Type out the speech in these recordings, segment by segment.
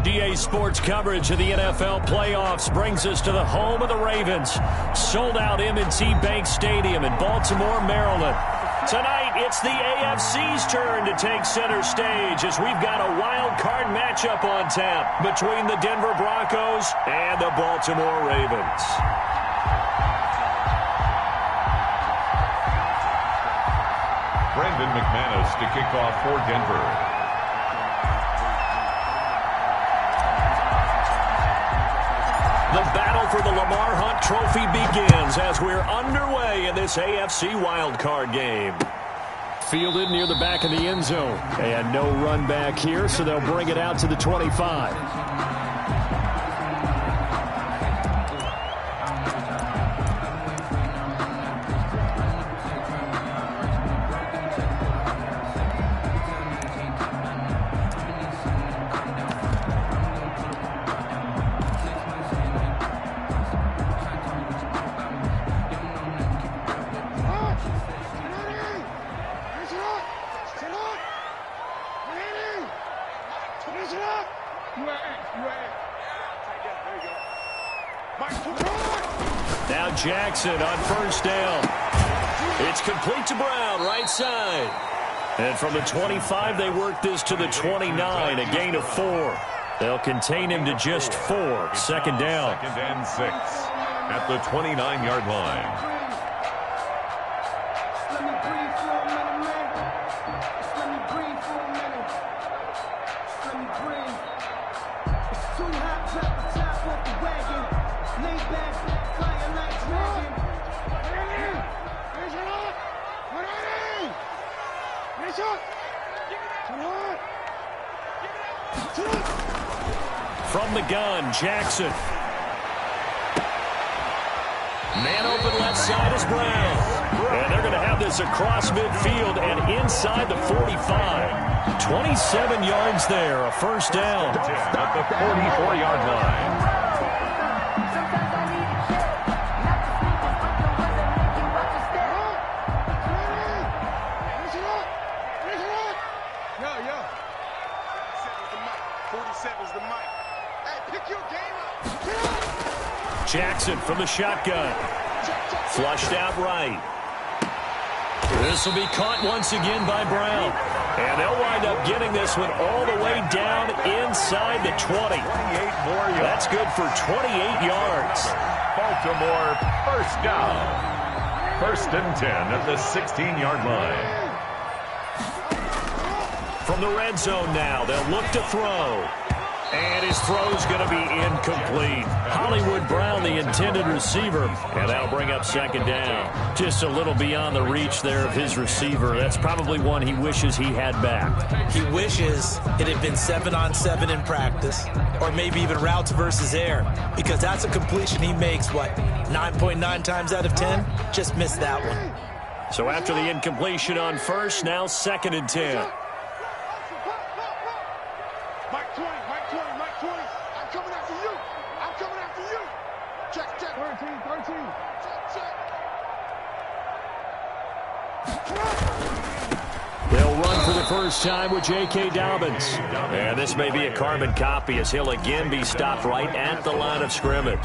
DA Sports coverage of the NFL playoffs brings us to the home of the Ravens. Sold out M&T Bank Stadium in Baltimore, Maryland. Tonight, it's the AFC's turn to take center stage as we've got a wild card matchup on tap between the Denver Broncos and the Baltimore Ravens. Brandon McManus to kick off for Denver. The battle for the Lamar Hunt Trophy begins as we're underway in this AFC wildcard game. Fielded near the back of the end zone. And no run back here, so they'll bring it out to the 25. Now Jackson on first down. It's complete to Brown, right side. And from the 25, they work this to the 29, a gain of 4. They'll contain him to just 4. Second down. Second and 6 at the 29-yard line. From the gun, Jackson. Man open left side is Brown. And they're going to have this across midfield and inside the 45. 27 yards there, a first down. At the 44-yard line. Jackson from the shotgun. Flushed out right. This will be caught once again by Brown. And they'll wind up getting this one all the way down inside the 20. 28 more yards. That's good for 28 yards. Baltimore first down. First and 10 at the 16-yard line. From the red zone now, they'll look to throw. And his throw's going to be incomplete. Hollywood Brown, the intended receiver. And that'll bring up second down. Just a little beyond the reach there of his receiver. That's probably one he wishes he had back. He wishes it had been 7-on-7 in practice. Or maybe even routes versus air. Because that's a completion he makes, 9.9 times out of 10? Just missed that one. So after the incompletion on first, now second and 10. They'll run for the first time with J.K. Dobbins. And this may be a carbon copy as he'll again be stopped right at the line of scrimmage.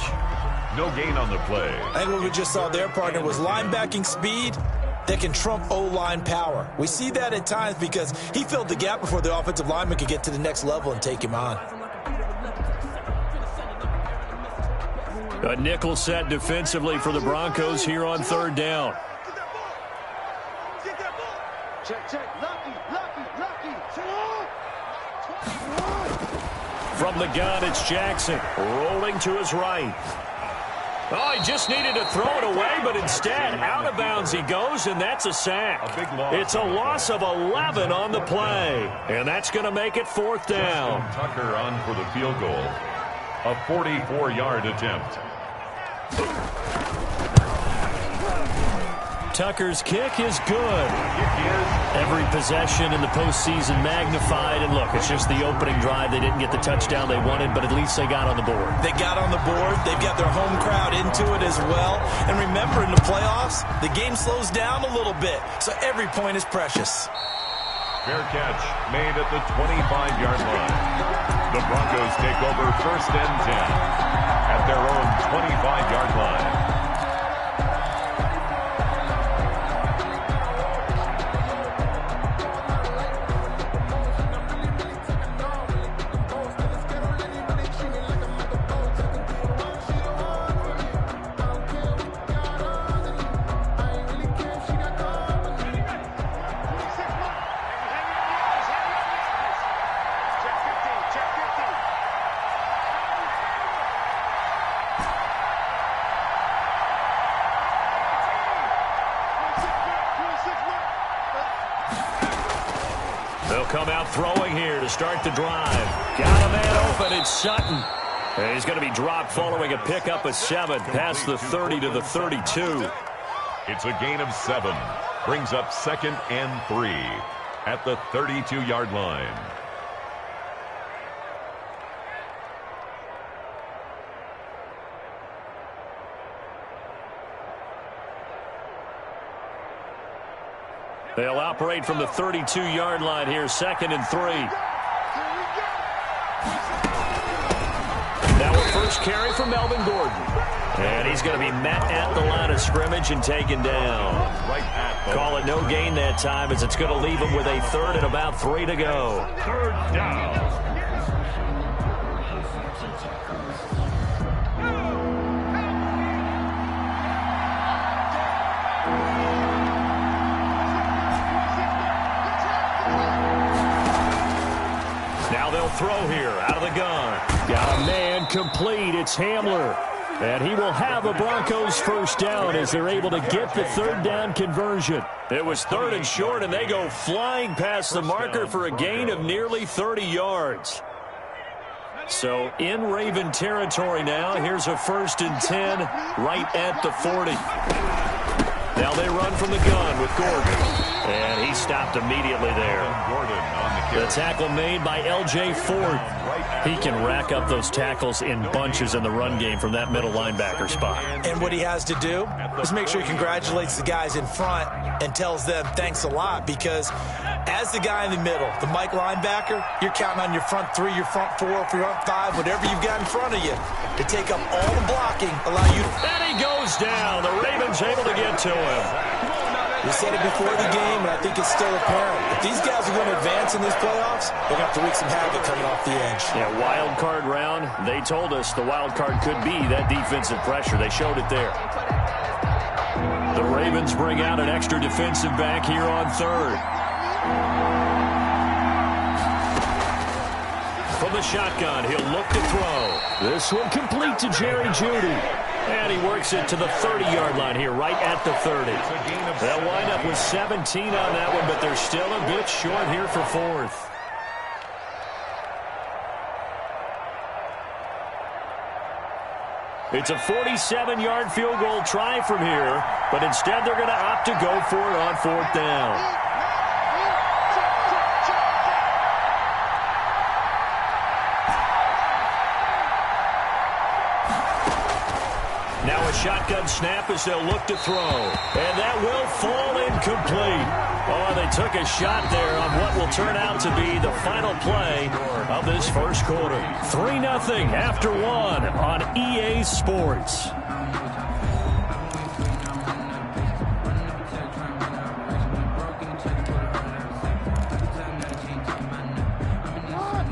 No gain on the play. I think what we just saw their partner was linebacking speed that can trump O-line power. We see that at times because he filled the gap before the offensive lineman could get to the next level and take him on. A nickel set defensively for the Broncos here on third down. From the gun, it's Jackson rolling to his right. Oh, he just needed to throw it away, but instead, out of bounds he goes, and that's a sack. A big loss. It's a loss of 11 on the play, and that's going to make it fourth down. Tucker on for the field goal. A 44-yard attempt. Tucker's kick is good. Every possession in the postseason magnified. And look, it's just the opening drive. They didn't get the touchdown they wanted, but at least they got on the board. They got on the board. They've got their home crowd into it as well. And remember, in the playoffs, the game slows down a little bit, so every point is precious. Fair catch made at the 25-yard line. The Broncos take over 1st and 10 at their own 25-yard line. They'll come out throwing here to start the drive. Got a man open. It's Sutton. And he's going to be dropped following a pickup of 7 past the 30 to the 32. It's a gain of 7. Brings up 2nd and 3 at the 32-yard line. They'll operate from the 32-yard line here, 2nd and 3. Now a first carry for Melvin Gordon. And he's going to be met at the line of scrimmage and taken down. Call it no gain that time, as it's going to leave him with a 3rd and about 3 to go. 3rd down. Throw here out of the gun. Got a man complete. It's Hamler. And he will have a Broncos first down as they're able to get the 3rd down conversion. It was 3rd and short, and they go flying past the marker for a gain of nearly 30 yards. So in Raven territory now. Here's a 1st and 10 right at the 40. Now they run from the gun with Gordon. And he stopped immediately there. The tackle made by L.J. Ford. He can rack up those tackles in bunches in the run game from that middle linebacker spot. And what he has to do is make sure he congratulates the guys in front and tells them thanks a lot, because as the guy in the middle, the Mike linebacker, you're counting on your front 3, your front 4, your front 5, whatever you've got in front of you to take up all the blocking, allow you to... And he goes down. The Ravens able to get to him. We said it before the game, and I think it's still apparent. If these guys are going to advance in these playoffs, they're going to have to wreak some havoc coming off the edge. Yeah, wild card round. They told us the wild card could be that defensive pressure. They showed it there. The Ravens bring out an extra defensive back here on 3rd. From the shotgun, he'll look to throw. This one complete to Jerry Jeudy. And he works it to the 30-yard line here, right at the 30. They'll wind up with 17 on that one, but they're still a bit short here for 4th. It's a 47-yard field goal try from here, but instead they're going to opt to go for it on 4th down. Now a shotgun snap as they'll look to throw. And that will fall incomplete. Oh, they took a shot there on what will turn out to be the final play of this first quarter. 3-0 after 1 on EA Sports.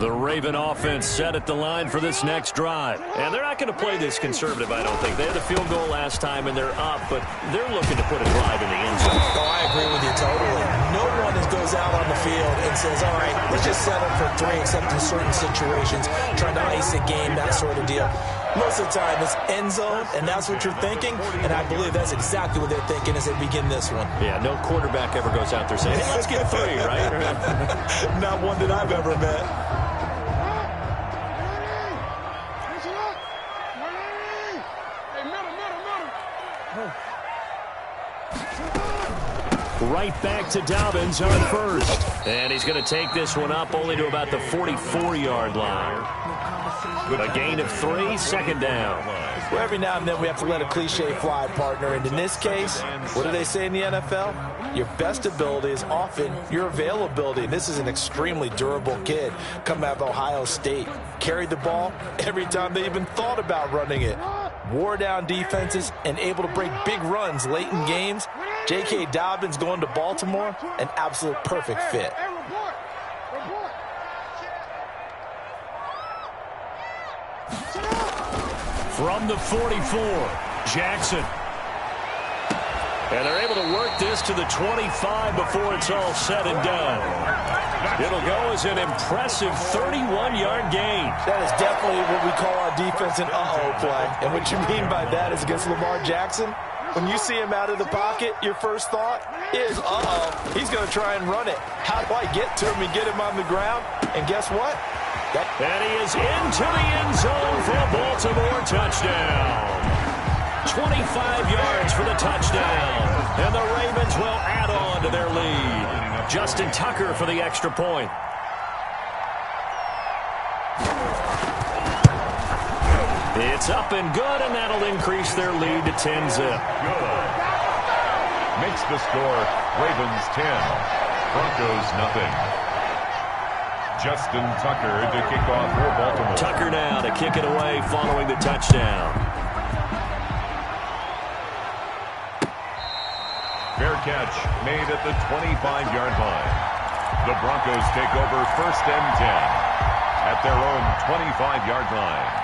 The Raven offense set at the line for this next drive. And they're not going to play this conservative, I don't think. They had a field goal last time, and they're up, but they're looking to put a drive in the end zone. Oh, I agree with you totally. No one goes out on the field and says, all right, let's just settle for 3, except in certain situations, trying to ice a game, that sort of deal. Most of the time, it's end zone, and that's what you're thinking, and I believe that's exactly what they're thinking as they begin this one. Yeah, no quarterback ever goes out there saying, hey, let's get 3, right? Not one that I've ever met. right back to Dobbins on first. And he's going to take this one up only to about the 44-yard line. A gain of 3, second down. Well, every now and then we have to let a cliche fly, partner. And in this case, what do they say in the NFL? Your best ability is often your availability. And this is an extremely durable kid coming out of Ohio State. Carried the ball every time they even thought about running it. Wore down defenses and able to break big runs late in games. J.K. Dobbins going to Baltimore, an absolute perfect fit. From the 44, Jackson. And they're able to work this to the 25 before it's all said and done. It'll go as an impressive 31-yard gain. That is definitely what we call our defense an uh-oh play. And what you mean by that is against Lamar Jackson, when you see him out of the pocket, your first thought is, uh-oh, he's going to try and run it. How do I get to him and get him on the ground? And guess what? And he is into the end zone for a Baltimore touchdown. 25 yards for the touchdown. And the Ravens will add on to their lead. Justin Tucker for the extra point. It's up and good, and that'll increase their lead to 10-zip. Makes the score Ravens 10, Broncos nothing. Justin Tucker to kick off for Baltimore. Tucker now to kick it away following the touchdown. Fair catch made at the 25-yard line. The Broncos take over 1st and 10 at their own 25-yard line.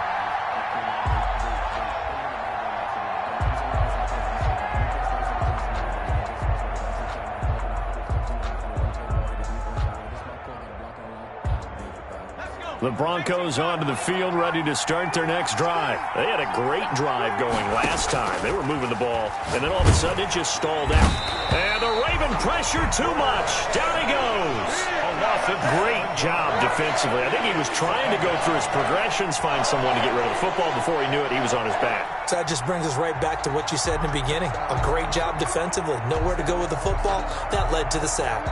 The Broncos onto the field, ready to start their next drive. They had a great drive going last time. They were moving the ball, and then all of a sudden it just stalled out. And the Raven pressure too much. Down he goes. Great job defensively. I think he was trying to go through his progressions, find someone to get rid of the football. Before he knew it, he was on his back. So that just brings us right back to what you said in the beginning. A great job defensively. Nowhere to go with the football. That led to the sack.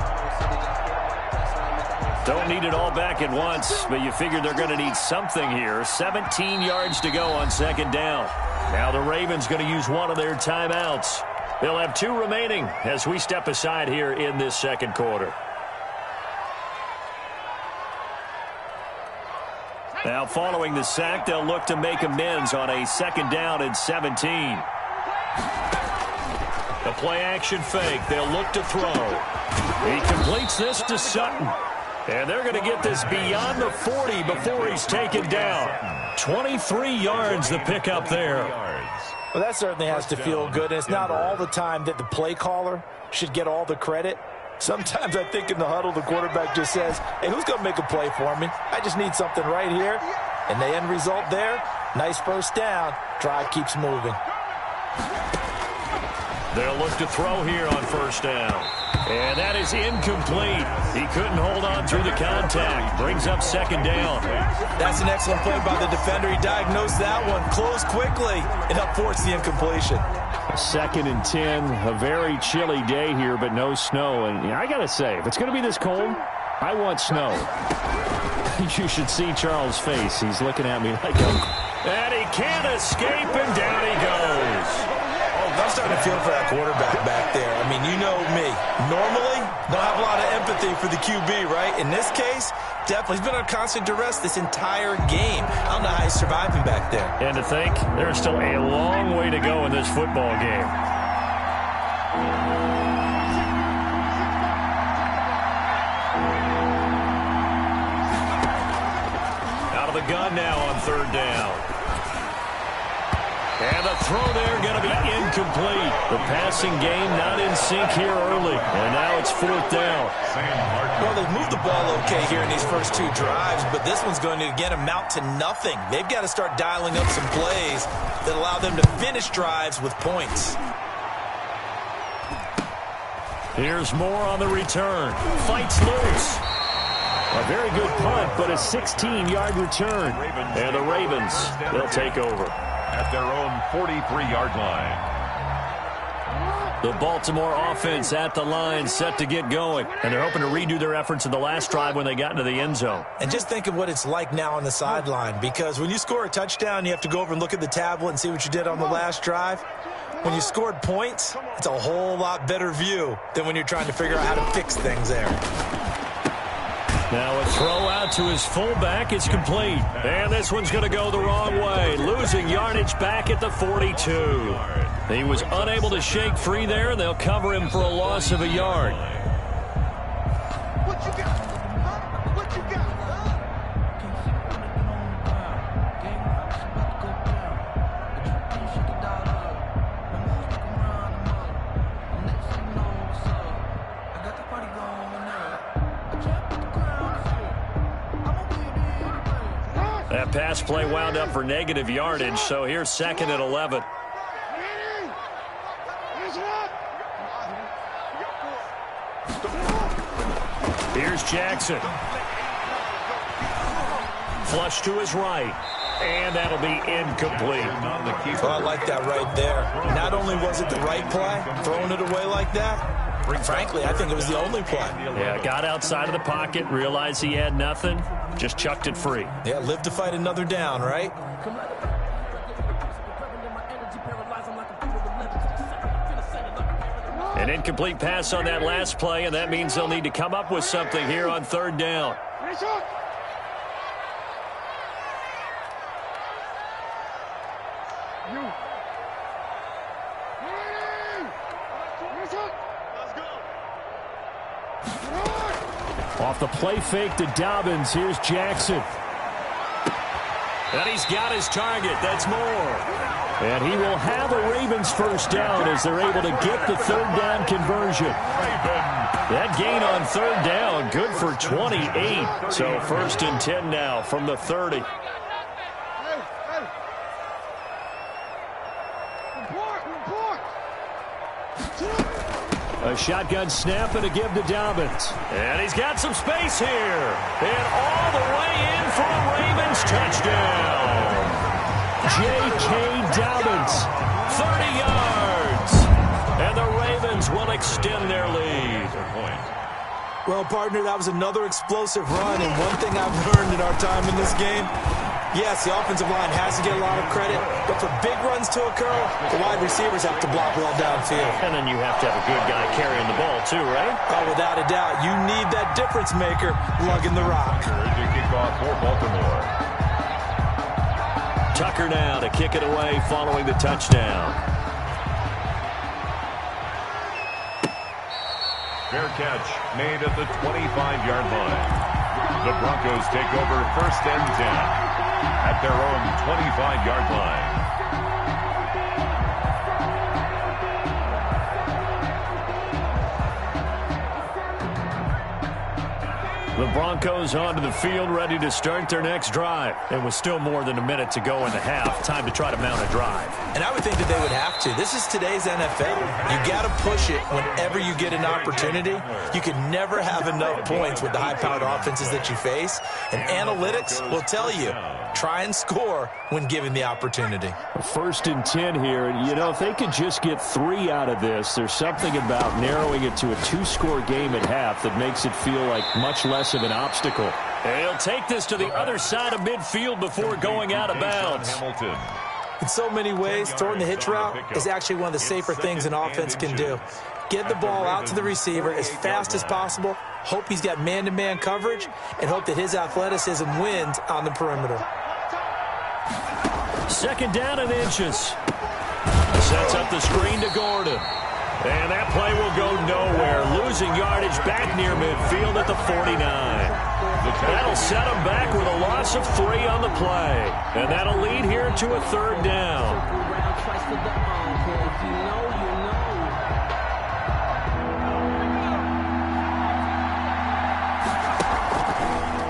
Don't need it all back at once, but you figure they're going to need something here. 17 yards to go on second down. Now the Ravens going to use one of their timeouts. They'll have 2 remaining as we step aside here in this second quarter. Now following the sack, they'll look to make amends on a 2nd down and 17. The play action fake. They'll look to throw. He completes this to Sutton. And they're going to get this beyond the 40 before he's taken down. 23 yards the pickup there. Well, that certainly has to feel good. And it's not all the time that the play caller should get all the credit. Sometimes I think in the huddle, the quarterback just says, hey, who's going to make a play for me? I just need something right here. And the end result there, nice first down. Drive keeps moving. They'll look to throw here on 1st down. And that is incomplete. He couldn't hold on through the contact. Brings up 2nd down. That's an excellent play by the defender. He diagnosed that one, closed quickly, and helped force the incompletion. 2nd and 10, a very chilly day here, but no snow. And I got to say, if it's going to be this cold, I want snow. You should see Charles' face. He's looking at me like and he can't escape, and down he goes. I'm starting to feel for that quarterback back there. I mean, you know me. Normally, don't have a lot of empathy for the QB, right? In this case, definitely. He's been on constant duress this entire game. I don't know how he's surviving back there. And to think, there's still a long way to go in this football game. Out of the gun now on 3rd down. And the throw there going to be incomplete. The passing game not in sync here early. And now it's 4th down. Well, they've moved the ball okay here in these first 2 drives, but this one's going to, again, amount to nothing. They've got to start dialing up some plays that allow them to finish drives with points. Here's more on the return. Fights loose. A very good punt, but a 16-yard return. And the Ravens, they'll take over. At their own 43-yard line. The Baltimore offense at the line, set to get going. And they're hoping to redo their efforts in the last drive when they got into the end zone. And just think of what it's like now on the sideline, because when you score a touchdown, you have to go over and look at the tablet and see what you did on the last drive. When you scored points, it's a whole lot better view than when you're trying to figure out how to fix things there. Now a throw out to his fullback. It's complete. And this one's going to go the wrong way. Losing yardage back at the 42. He was unable to shake free there, and they'll cover him for a loss of a yard. What you got? What you got? That pass play wound up for negative yardage, so here's 2nd and 11. Here's Jackson. Flush to his right. And that'll be incomplete. Oh, I like that right there. Not only was it the right play, throwing it away like that, frankly, I think it was the only play. Yeah, got outside of the pocket, realized he had nothing, just chucked it free. Yeah, live to fight another down, right? An incomplete pass on that last play, and that means they'll need to come up with something here on 3rd down. Off the play fake to Dobbins, here's Jackson. And he's got his target. That's more. And he will have a Ravens first down as they're able to get the 3rd down conversion. That gain on 3rd down, good for 28. So 1st and 10 now from the 30. A shotgun snap and a give to Dobbins. And he's got some space here. And all the way in for a Ravens touchdown. J.K. Dobbins, 30 yards. And the Ravens will extend their lead. Well, partner, that was another explosive run. And one thing I've learned in our time in this game, yes, the offensive line has to get a lot of credit, but for big runs to occur, the wide receivers have to block well downfield. And then you have to have a good guy carrying the ball too, right? Oh, without a doubt. You need that difference maker lugging the rock. To kick off for Baltimore. Tucker now to kick it away following the touchdown. Fair catch made at the 25-yard line. The Broncos take over 1st and 10 at their own 25-yard line. The Broncos onto the field, ready to start their next drive. And with still more than a minute to go in the half, time to try to mount a drive. And I would think that they would have to. This is today's NFL. You got to push it whenever you get an opportunity. You can never have enough points with the high-powered offenses that you face. And analytics will tell you, try and score when given the opportunity. 1st and 10 here. And, you know, if they could just get 3 out of this, there's something about narrowing it to a 2-score game at half that makes it feel like much less of an obstacle. And he'll take this to the other side of midfield before going out of bounds. In so many ways, throwing the hitch route is actually one of the safer things an offense can do. Get the ball out to the receiver as fast as possible, hope he's got man-to-man coverage, and hope that his athleticism wins on the perimeter. 2nd down and inches. Sets up the screen to Gordon. And that play will go nowhere. Losing yardage back near midfield at the 49. That'll set him back with a loss of 3 on the play. And that'll lead here to a 3rd down.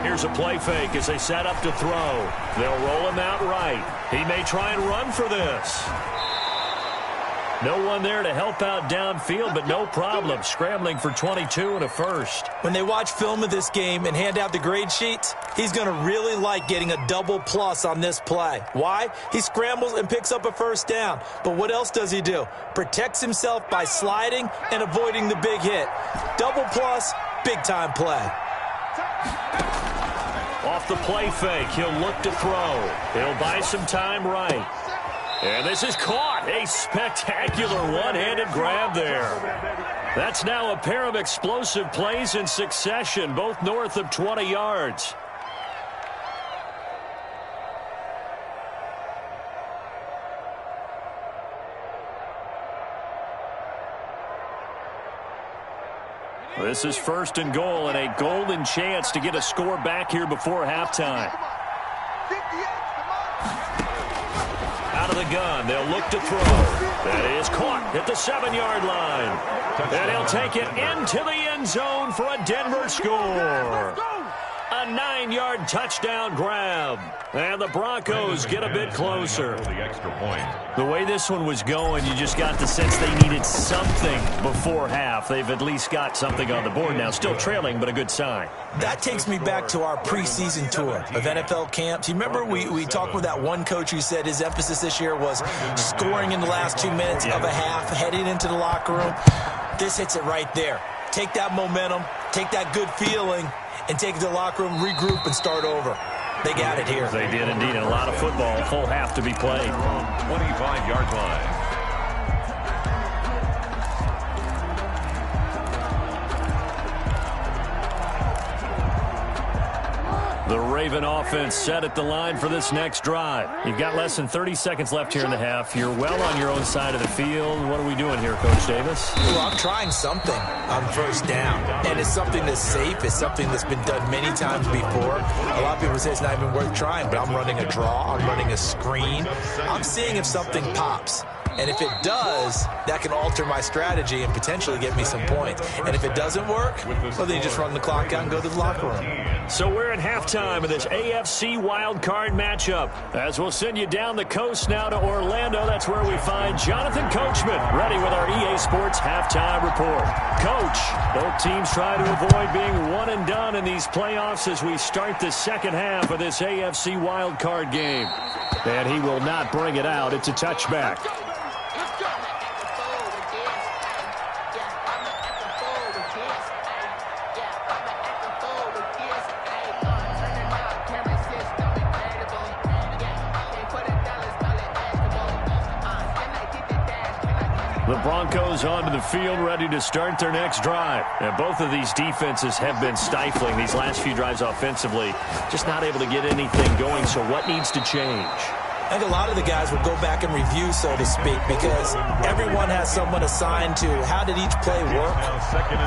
Here's a play fake as they set up to throw. They'll roll him out right. He may try and run for this. No one there to help out downfield, but no problem. Scrambling for 22 and a first. When they watch film of this game and hand out the grade sheets, he's going to really like getting a double plus on this play. Why? He scrambles and picks up a first down. But what else does he do? Protects himself by sliding and avoiding the big hit. Double plus, big-time play. Off the play fake, he'll look to throw. He'll buy some time right. And this is caught. A spectacular one-handed grab there. That's now a pair of explosive plays in succession, both north of 20 yards. This is first and goal, and a golden chance to get a score back here before halftime. Out of the gun, they'll look to throw. That is caught at the 7-yard line. And he'll take it into the end zone for a Denver score. A 9-yard touchdown grab. And the Broncos get a bit closer. The way this one was going, you just got the sense they needed something before half. They've at least got something on the board now. Still trailing, but a good sign. That takes me back to our preseason tour of NFL camps. You remember we talked with that one coach who said his emphasis this year was scoring in the last 2 minutes of a half, heading into the locker room. This hits it right there. Take that momentum, take that good feeling, and take it to the locker room, regroup, and start over. They got it here. They did indeed. And a lot of football, full half to be played. 25-yard line. The Raven offense set at the line for this next drive. You've got less than 30 seconds left here in the half. You're well on your own side of the field. What are we doing here, Coach Davis? Well, I'm trying something on first down. And it's something that's safe. It's something that's been done many times before. A lot of people say it's not even worth trying, but I'm running a draw. I'm running a screen. I'm seeing if something pops. And if it does, that can alter my strategy and potentially get me some points. And if it doesn't work, well, then you just run the clock out and go to the locker room. So we're at halftime of this AFC wildcard matchup. As we'll send you down the coast now to Orlando, that's where we find Jonathan Coachman, ready with our EA Sports halftime report. Coach, both teams try to avoid being one and done in these playoffs as we start the second half of this AFC wildcard game. And he will not bring it out. It's a touchback. The Broncos onto the field, ready to start their next drive. And both of these defenses have been stifling these last few drives offensively. Just not able to get anything going, so what needs to change? I think a lot of the guys will go back and review, so to speak, because everyone has someone assigned to how did each play work.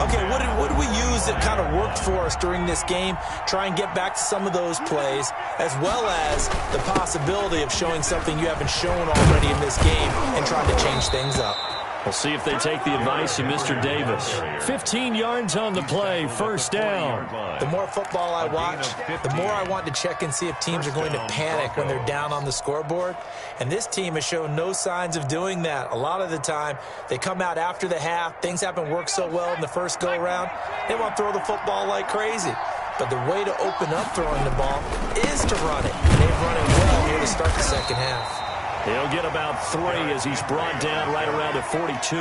Okay, what did we use that kind of worked for us during this game? Try and get back to some of those plays, as well as the possibility of showing something you haven't shown already in this game and trying to change things up. We'll see if they take the advice of Mr. Davis. 15 yards on the play, first down. The more football I watch, the more I want to check and see if teams are going to panic when they're down on the scoreboard. And this team has shown no signs of doing that. A lot of the time, they come out after the half. Things haven't worked so well in the first go-around. They want to throw the football like crazy. But the way to open up throwing the ball is to run it. And they've run it well here to start the second half. He'll get about 3 as he's brought down right around at 42.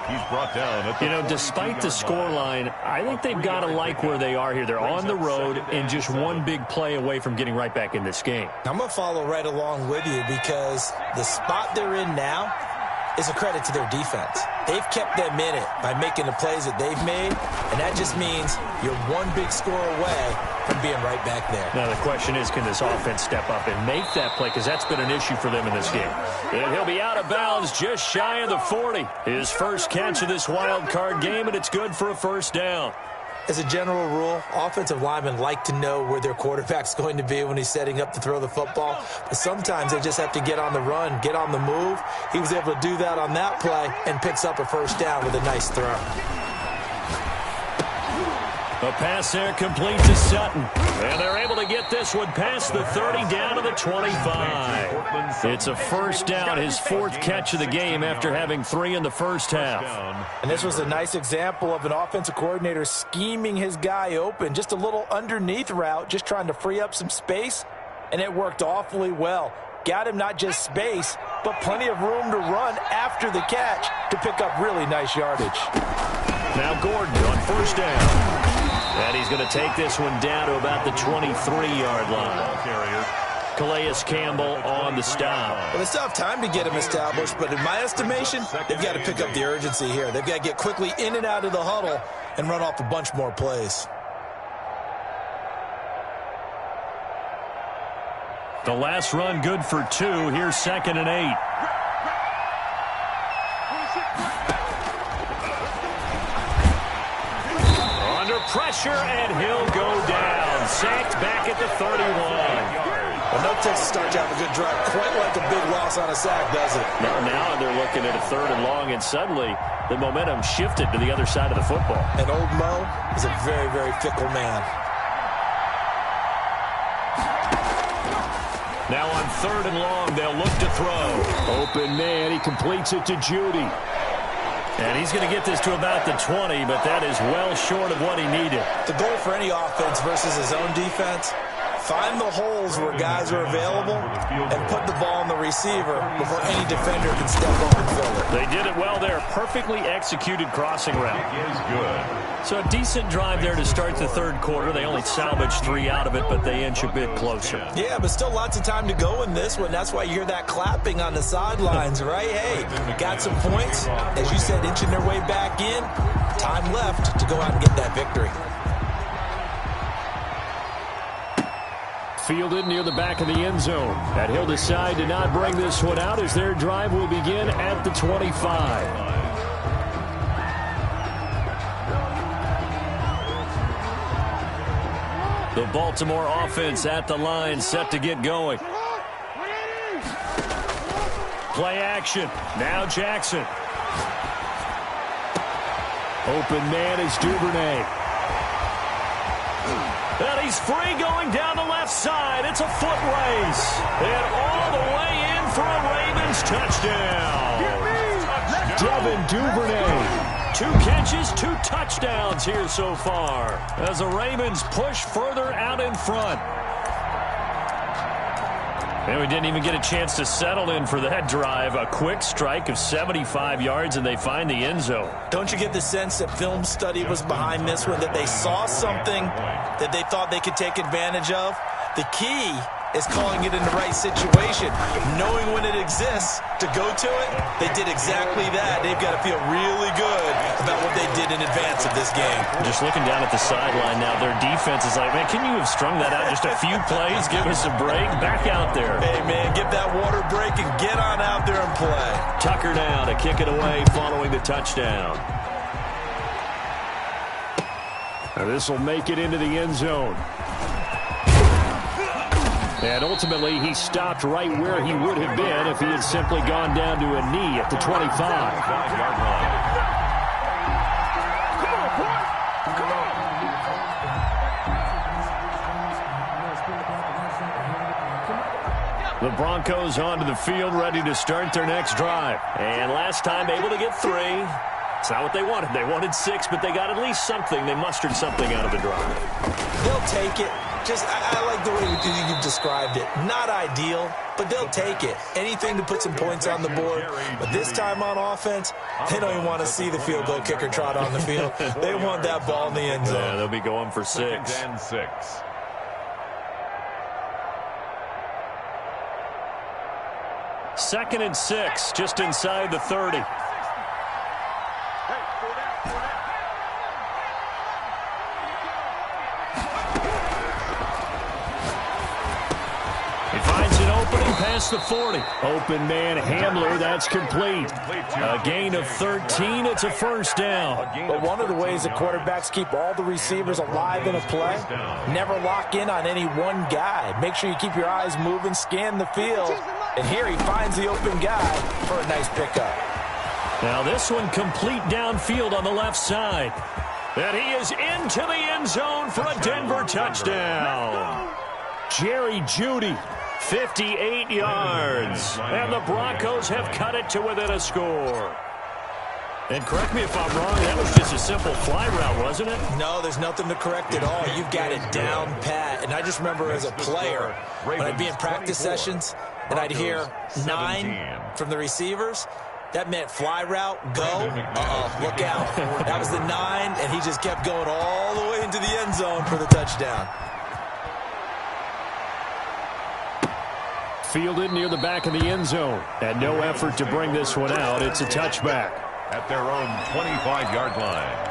He's brought down at the despite the scoreline, I think they've got to like where they are here. They're on the road and just one big play away from getting right back in this game. I'm going to follow right along with you because the spot they're in now is a credit to their defense. They've kept them in it by making the plays that they've made, and that just means you're one big score away from being right back there. Now the question is, can this offense step up and make that play? Because that's been an issue for them in this game. And he'll be out of bounds just shy of the 40. His first catch of this wild card game, and it's good for a first down. As a general rule, offensive linemen like to know where their quarterback's going to be when he's setting up to throw the football. But sometimes they just have to get on the run, get on the move. He was able to do that on that play and picks up a first down with a nice throw. A pass there complete to Sutton. And they're able to get this one past the 30 down to the 25. It's a first down, his fourth catch of the game after having 3 in the first half. And this was a nice example of an offensive coordinator scheming his guy open. Just a little underneath route, just trying to free up some space, and it worked awfully well. Got him not just space, but plenty of room to run after the catch to pick up really nice yardage. Now Gordon on first down. And he's going to take this one down to about the 23-yard line. Calais Campbell on the stop. Well, they still have time to get him established, but in my estimation, they've got to pick up the urgency here. They've got to get quickly in and out of the huddle and run off a bunch more plays. The last run good for 2. Here's 2nd and 8. Pressure, and he'll go down. Sacked back at the 31. Well, no takes to start to have a good drive. Quite like a big loss on a sack, does it? Now they're looking at a 3rd and long, and suddenly the momentum shifted to the other side of the football. And old Mo is a very, very fickle man. Now on 3rd and long, they'll look to throw. Open man, he completes it to Judy. And he's going to get this to about the 20, but that is well short of what he needed. The goal for any offense versus his own defense, find the holes where guys are available and put the ball on the receiver before any defender can step up and fill it. They did it well there. Perfectly executed crossing route. Is good. So a decent drive there to start the 3rd quarter. They only salvaged 3 out of it, but they inch a bit closer. Yeah, but still lots of time to go in this one. That's why you hear that clapping on the sidelines, right? Hey, got some points. As you said, inching their way back in. Time left to go out and get that victory. Fielded near the back of the end zone. And he'll decide to not bring this one out as their drive will begin at the 25. The Baltimore offense at the line, set to get going. Play action. Now Jackson. Open man is Duvernay. And he's free going down the left side. It's a foot race. And all the way in for a Ravens touchdown. Devin Duvernay. 2 catches, 2 touchdowns here so far as the Ravens push further out in front. And we didn't even get a chance to settle in for that drive. A quick strike of 75 yards, and they find the end zone. Don't you get the sense that film study was behind this one, that they saw something that they thought they could take advantage of? The key is calling it in the right situation. Knowing when it exists to go to it, they did exactly that. They've got to feel really good about what they did in advance of this game. Just looking down at the sideline now, their defense is like, man, can you have strung that out just a few plays? Give us a break. Back out there. Hey, man, get that water break and get on out there and play. Tucker now to kick it away following the touchdown. Now this will make it into the end zone. And ultimately, he stopped right where he would have been if he had simply gone down to a knee at the 25. 5-yard line. The Broncos onto the field, ready to start their next drive. And last time, able to get 3. It's not what they wanted. They wanted 6, but they got at least something. They mustered something out of the drive. They'll take it. Just, I like the way you've described it. Not ideal, but they'll take it. Anything to put some points on the board. But this time on offense, they don't even want to see the field goal kicker trot on the field. They want that ball in the end zone. Yeah, they'll be going for 6. 2nd and 6. Second and 6, just inside the 30. Past the 40. Open man Hamler, that's complete. A gain of 13, it's a first down. But one of the ways that quarterbacks keep all the receivers alive in a play, never lock in on any one guy. Make sure you keep your eyes moving, scan the field. And here he finds the open guy for a nice pickup. Now this one complete downfield on the left side. And he is into the end zone for a Denver touchdown. Jerry Jeudy, 58 yards. And the Broncos have cut it to within a score. And correct me if I'm wrong, that was just a simple fly route, wasn't it? No, there's nothing to correct at all. You've got it down pat. And I just remember as a player, when I'd be in practice sessions, and I'd hear 9 from the receivers, that meant fly route, go, look out. That was the 9, and he just kept going all the way into the end zone for the touchdown. Fielded near the back of the end zone. And no effort to bring this one out. It's a touchback. At their own 25-yard line.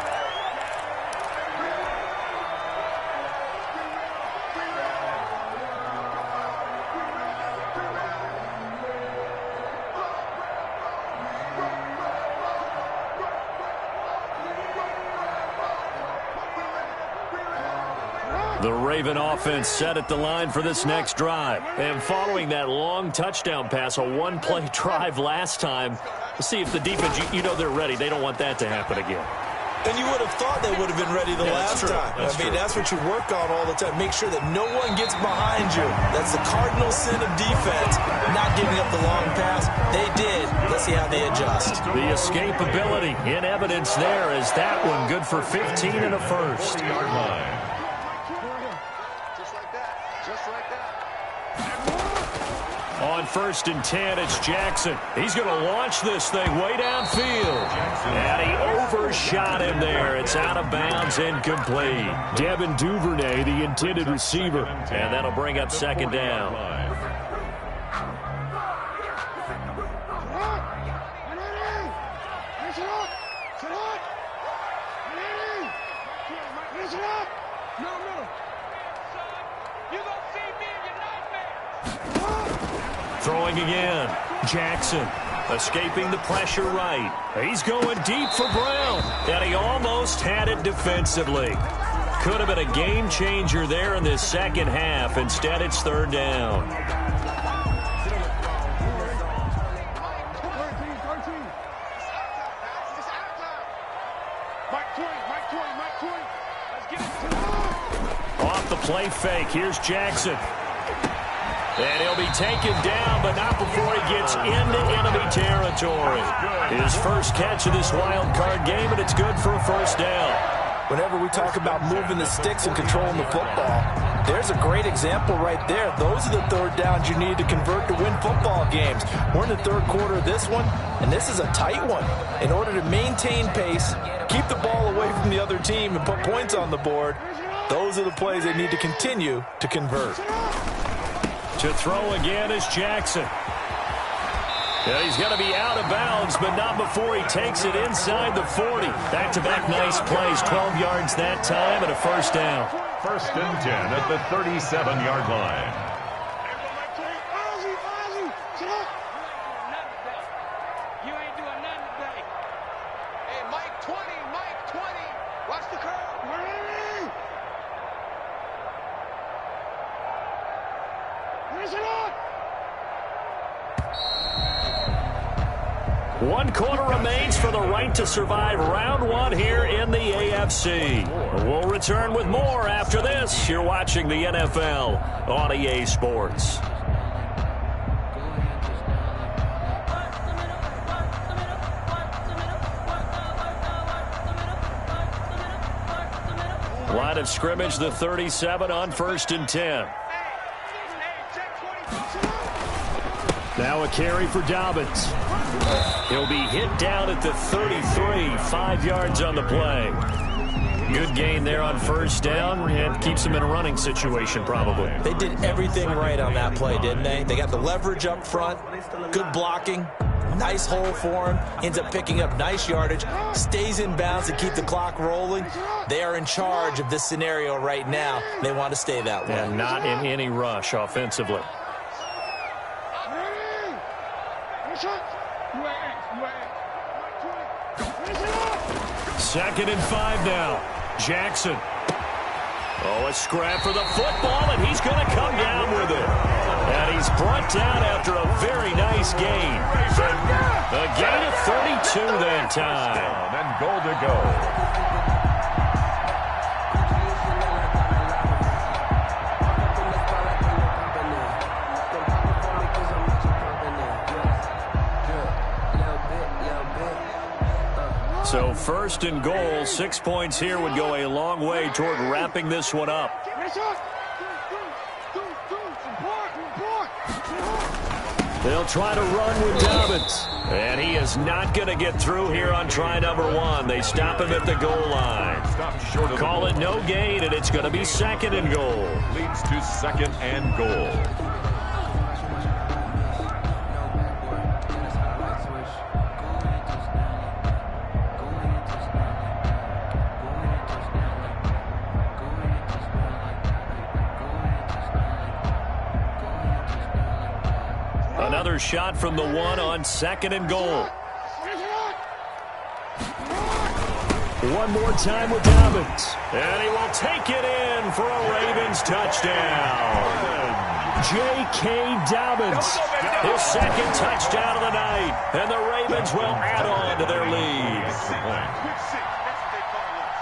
The Raven offense set at the line for this next drive. And following that long touchdown pass, a one-play drive last time, we'll see if the defense, you know they're ready. They don't want that to happen again. And you would have thought they would have been ready the last time. That's what you work on all the time. Make sure that no one gets behind you. That's the cardinal sin of defense, not giving up the long pass. They did. Let's see how they adjust. The escapability in evidence there is that one good for 15 and a first. Yard line. On 1st and 10, it's Jackson. He's going to launch this thing way downfield. And he overshot him there. It's out of bounds, incomplete. Devin Duvernay, the intended receiver. And that'll bring up second down. Throwing again. Jackson escaping the pressure right. He's going deep for Brown. And he almost had it defensively. Could have been a game changer there in this second half. Instead, it's third down. Off the play fake. Here's Jackson. And he'll be taken down, but not before he gets into enemy territory. His first catch of this wild card game, and it's good for a first down. Whenever we talk about moving the sticks and controlling the football, there's a great example right there. Those are the third downs you need to convert to win football games. We're in the third quarter of this one, and this is a tight one. In order to maintain pace, keep the ball away from the other team, and put points on the board, those are the plays they need to continue to convert. To throw again is Jackson. Yeah, he's going to be out of bounds, but not before he takes it inside the 40. Back-to-back nice plays, 12 yards that time, and a first down. 1st and 10 at the 37-yard line. One quarter remains for the right to survive round one here in the AFC. We'll return with more after this. You're watching the NFL on EA Sports. Line of scrimmage, the 37 on 1st and 10. Now a carry for Dobbins. He'll be hit down at the 33, 5 yards on the play. Good gain there on first down, and keeps him in a running situation probably. They did everything right on that play, didn't they? They got the leverage up front, good blocking, nice hole for him, ends up picking up nice yardage, stays in bounds to keep the clock rolling. They are in charge of this scenario right now. They want to stay that way. And not in any rush offensively. Second and 5 now. Jackson. Oh, a scrap for the football, and he's going to come down with it. And he's brought down after a very nice gain. A gain of 32 that time. And goal to go. So first and goal, 6 points here would go a long way toward wrapping this one up. They'll try to run with Dobbins. And he is not going to get through here on try number 1. They stop him at the goal line. Call it no gain, and it's going to be second and goal. Leads to second and goal. Another shot from the 1 on second and goal. One more time with Dobbins. And he will take it in for a Ravens touchdown. J.K. Dobbins, his second touchdown of the night. And the Ravens will add on to their lead.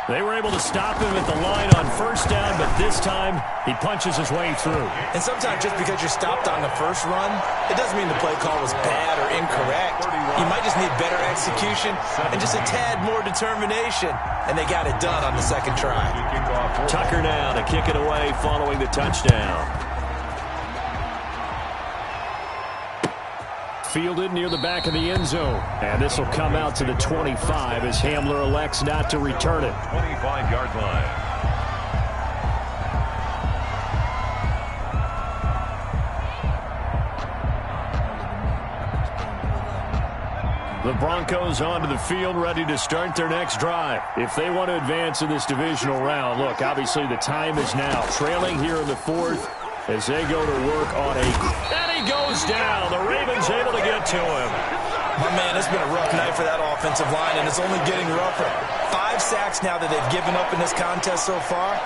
They were able to stop him at the line on first down, but this time he punches his way through. And sometimes just because you're stopped on the first run, it doesn't mean the play call was bad or incorrect. You might just need better execution and just a tad more determination. And they got it done on the second try. Tucker now to kick it away following the touchdown. Fielded near the back of the end zone. And this will come out to the 25 as Hamler elects not to return it. 25-yard line. The Broncos onto the field, ready to start their next drive. If they want to advance in this divisional round, look, obviously the time is now. Trailing here in the fourth as they go to work on and he goes down. The Ravens able to get to him. My man, it's been a rough night for that offensive line, and it's only getting rougher. 5 sacks now that they've given up in this contest so far.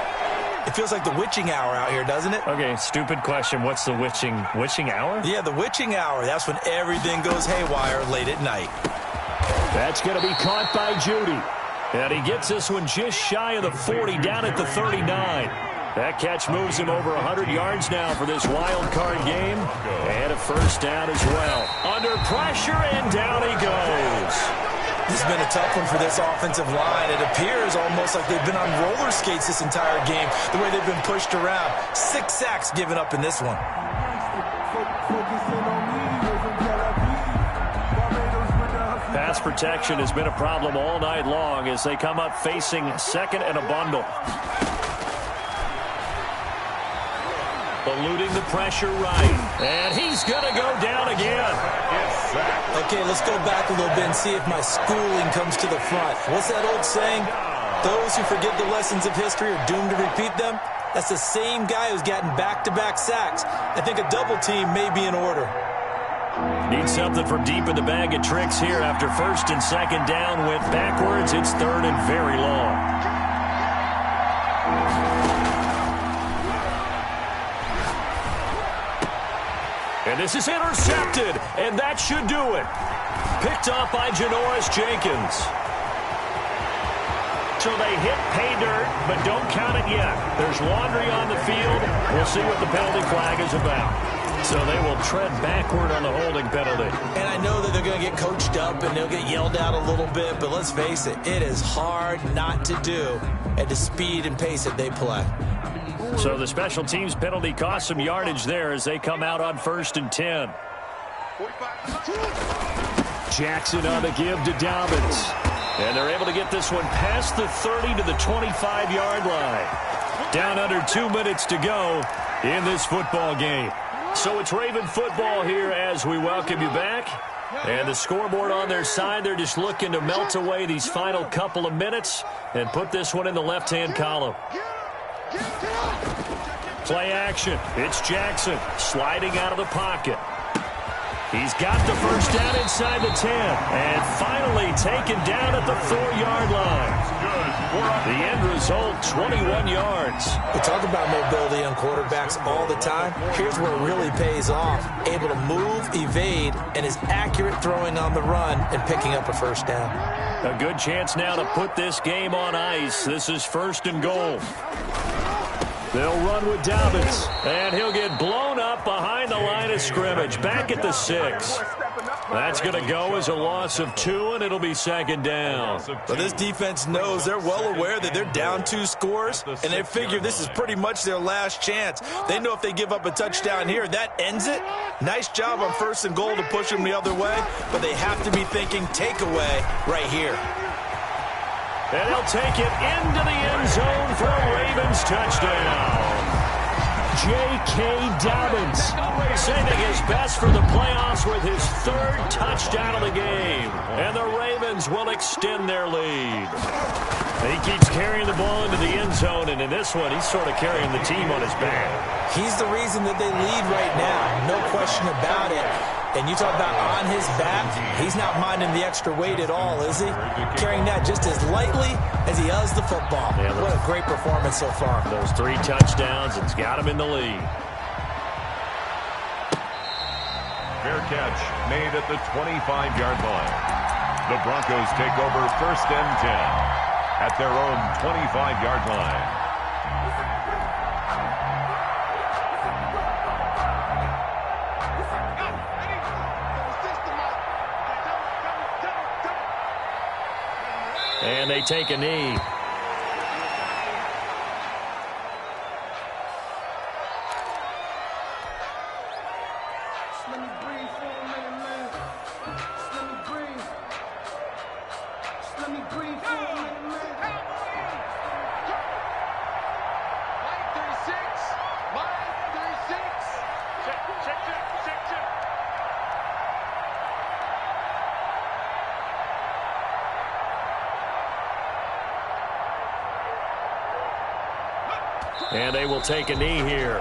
It feels like the witching hour out here, doesn't it? Okay, stupid question. What's the witching hour? Yeah, the witching hour. That's when everything goes haywire late at night. That's going to be caught by Judy. And he gets this one just shy of the 40, down at the 39. That catch moves him over 100 yards now for this wild card game. And a first down as well. Under pressure, and down he goes. This has been a tough one for this offensive line. It appears almost like they've been on roller skates this entire game, the way they've been pushed around. 6 sacks given up in this one. Pass protection has been a problem all night long as they come up facing second and a bundle. Eluding the pressure right. And he's going to go down again. Okay, let's go back a little bit and see if my schooling comes to the front. What's that old saying? Those who forget the lessons of history are doomed to repeat them. That's the same guy who's gotten back-to-back sacks. I think a double team may be in order. Need something from deep in the bag of tricks here after first and second down went backwards. It's third and very long. And this is intercepted, and that should do it. Picked off by Janoris Jenkins. So they hit pay dirt, but don't count it yet. There's laundry on the field. We'll see what the penalty flag is about. So they will tread backward on the holding penalty. And I know that they're going to get coached up and they'll get yelled at a little bit, but let's face it, it is hard not to do at the speed and pace that they play. So the special teams penalty cost some yardage there as they come out on first and 10. Jackson on the give to Dobbins. And they're able to get this one past the 30 to the 25-yard line. Down under 2 minutes to go in this football game. So it's Raven football here as we welcome you back. And the scoreboard on their side, they're just looking to melt away these final couple of minutes and put this one in the left-hand column. Play action. It's Jackson sliding out of the pocket. He's got the first down inside the 10. And finally taken down at the 4-yard line. The end result, 21 yards. We talk about mobility on quarterbacks all the time. Here's where it really pays off. Able to move, evade, and is accurate throwing on the run and picking up a first down. A good chance now to put this game on ice. This is first and goal. They'll run with Dobbins, and he'll get blown up behind the line of scrimmage, back at the 6. That's going to go as a loss of 2, and it'll be second down. But this defense knows, they're well aware that they're down 2 scores, and they figure this is pretty much their last chance. They know if they give up a touchdown here, that ends it. Nice job on 1st and goal to push them the other way, but they have to be thinking takeaway right here. And he'll take it into the end zone for a Ravens touchdown. J.K. Dobbins saving his best for the playoffs with his 3rd touchdown of the game. And the Ravens will extend their lead. He keeps carrying the ball into the end zone, and in this one, he's sort of carrying the team on his back. He's the reason that they lead right now, no question about it. And you talk about on his back, he's not minding the extra weight at all, is he? Carrying that just as lightly as he does the football. Yeah, what a great performance so far. Those 3 touchdowns, it's got him in the lead. Fair catch made at the 25-yard line. The Broncos take over 1st and 10 at their own 25-yard line. And they take a knee. Let me breathe for a minute, man. Let me breathe. Let me breathe for a minute, man. Line 36. Line 36. Check. And they will take a knee here.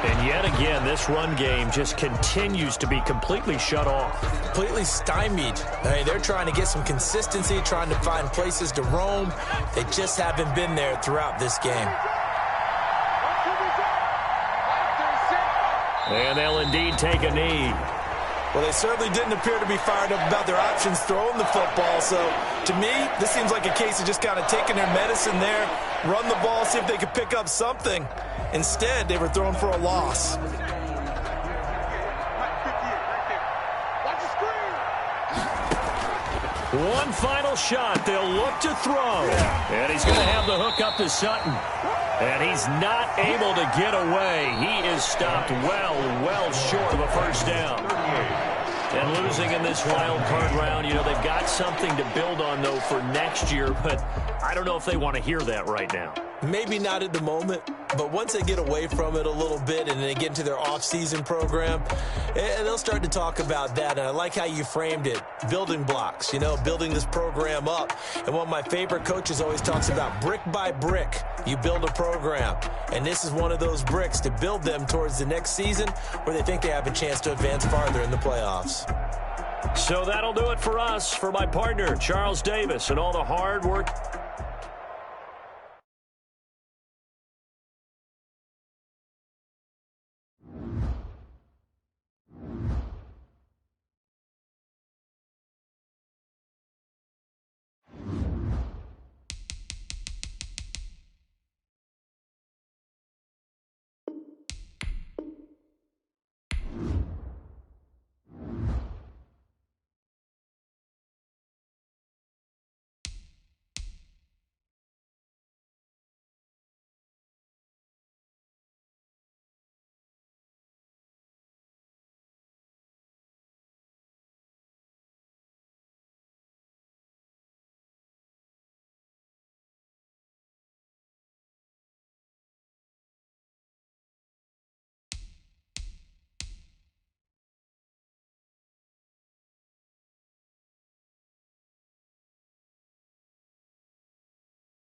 And yet again, this run game just continues to be completely shut off. Completely stymied. I mean, they're trying to get some consistency, trying to find places to roam. They just haven't been there throughout this game. And they'll indeed take a knee. Well, they certainly didn't appear to be fired up about their options throwing the football. So, to me, this seems like a case of just kind of taking their medicine there, run the ball, see if they could pick up something. Instead, they were thrown for a loss. One final shot. They'll look to throw. And he's going to have the hook up to Sutton. And he's not able to get away. He is stopped well short of a 1st down. And losing in this wild card round, you know, they've got something to build on, though, for next year. But I don't know if they want to hear that right now. Maybe not at the moment, but once they get away from it a little bit and they get into their off-season program, they'll start to talk about that. And I like how you framed it, building blocks, you know, building this program up. And one of my favorite coaches always talks about brick by brick, you build a program. And this is one of those bricks to build them towards the next season where they think they have a chance to advance farther in the playoffs. So that'll do it for us. For my partner, Charles Davis, and all the hard work